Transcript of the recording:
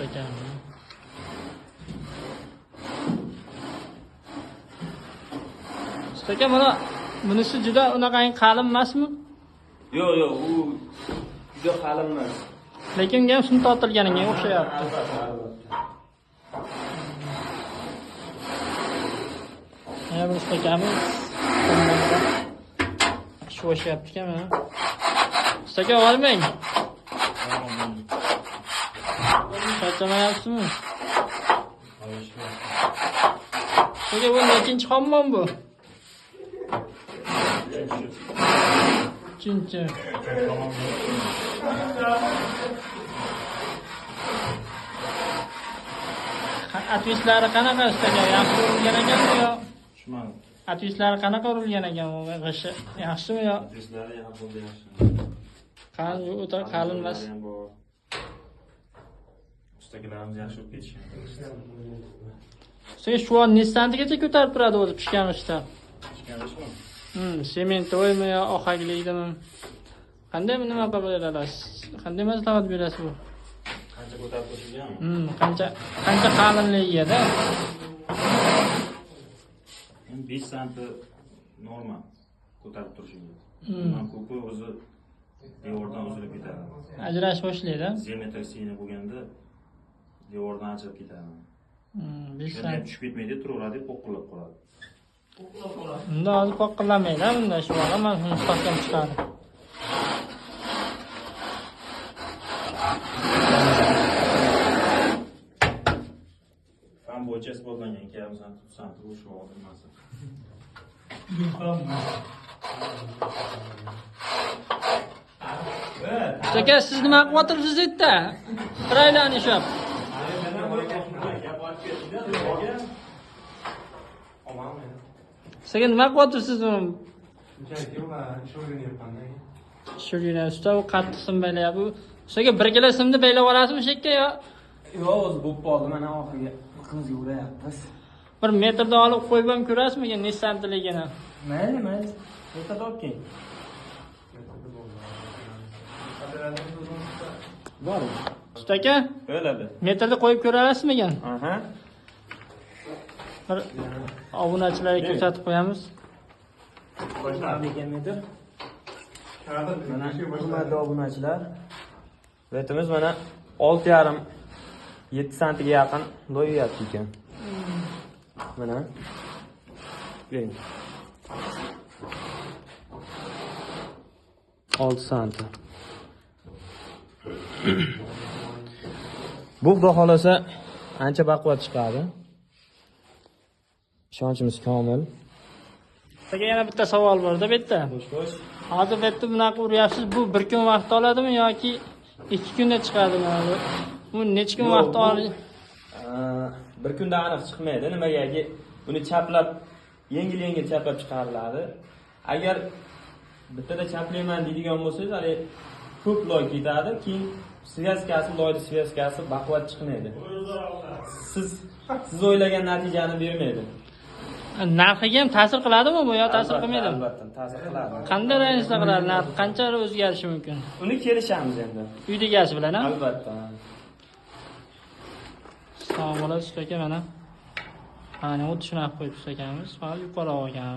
ekan. Aka mana bunisi juda unaqangi qalin emasmi? Yo'q, u juda qalin emas. Lekin ham shuni tortilganiga o'xshayapti. Mana bu akamiz shu o'shyapti-ku mana. Aka olmang. Charchamayapsizmi? Aka bu nechinchi hammom bu? Uchinchi. Atvislari qanaqa aka? Yaxshi urilgan ekanmi yo? Tushunmadim. Atvislari qanaqa urilgan ekan? G'ishi yaxshimi yo? Atvislari yaxshi yaxshi. Qalin, o'ta qalin emas. Ustakilarimiz yaxshi o'qib ketishgan. Siz shu an nestantigacha ko'tarib turadi o'zi pishganishda? Pishganishmi? Sementoymi yo ohaklikdimi? Qanday nima qilib berasiz? Qanday maslahat berasiz bu? Qancha ko'tarib qo'yishgan? Qancha qalinligida? 5 sm normal ko'tarib turishingiz. Bundan ko'pi o'zi devordan uzilib ketadi. Ajrash boshlaydi. Geometrisini bo'lganda devordan ajrab ketadi. 5 sm tushib ketmaydi, turaveradi, po'qqilab qoladi. Unda hozir poqqillamaydi, bunda shu vaqt men mustahkam chiqadi. Fan bo'yicha isbotlangan 2,5 sm shu olmasi. Aka siz nima qilib o'tiribsiz yerda? Qiraylarni ishab. Sizga nima qilib o'tiribsiz buni? Shugina usta u qattiq sim baylayapti. Bu sizga 1 kilo simni baylab olasizmi shekka yo? Yo'q, o'zi bo'p qoldi. Mana oxirgi qizga urayapmiz. 1 metrda olib qo'yib ham ko'rasizmi, ne santiligini? Mayli. Metrda olib keling. Bor. Usta aka, Bo'ladi. metrda qo'yib ko'rasizmi? Aha. Bir obunachilarga ko'rsatib qo'yamiz. Boshlangan metr. Mana hurmatli obunachilar. Betimiz mana 6,5-7 santiga yaqin loyiyapti ekan. Mana. Bering. 6 santi. Bu xudo xolasa ancha baquvvat chiqadi. Ishonchimiz komil. Sizga yana bitta savol bor-da bu yerda. Xo'sh. Hozir bu yerda bunaqa uryapsiz, bu 1 kun vaqt oladimi yoki 2 kunda chiqadimi? Bu necha kun vaqt oladi? Bir kunda aniq chiqmaydi. Nimagaki buni chaplab yengil chaplab chiqariladi. Agar bittada chaplayman deydigan bo'lsangiz, hali ko'p loy ketadi, keyin loyni svязкасы baquvvat chiqmaydi. Siz o'ylagan natijani bermaydi. Narxiga ham ta'sir qiladimi bu yo ta'sir qilmaydimi? Albatta, ta'sir qiladi. Qanday rangda qiladi? Narx qancha o'zgarishi mumkin? Uni kelishamiz endi. Uyda egasi bilan, ha? Albatta. Assalomu alaykum aka, mana. Mana o'tishni qo'yib akamiz, hali yuqori olgan.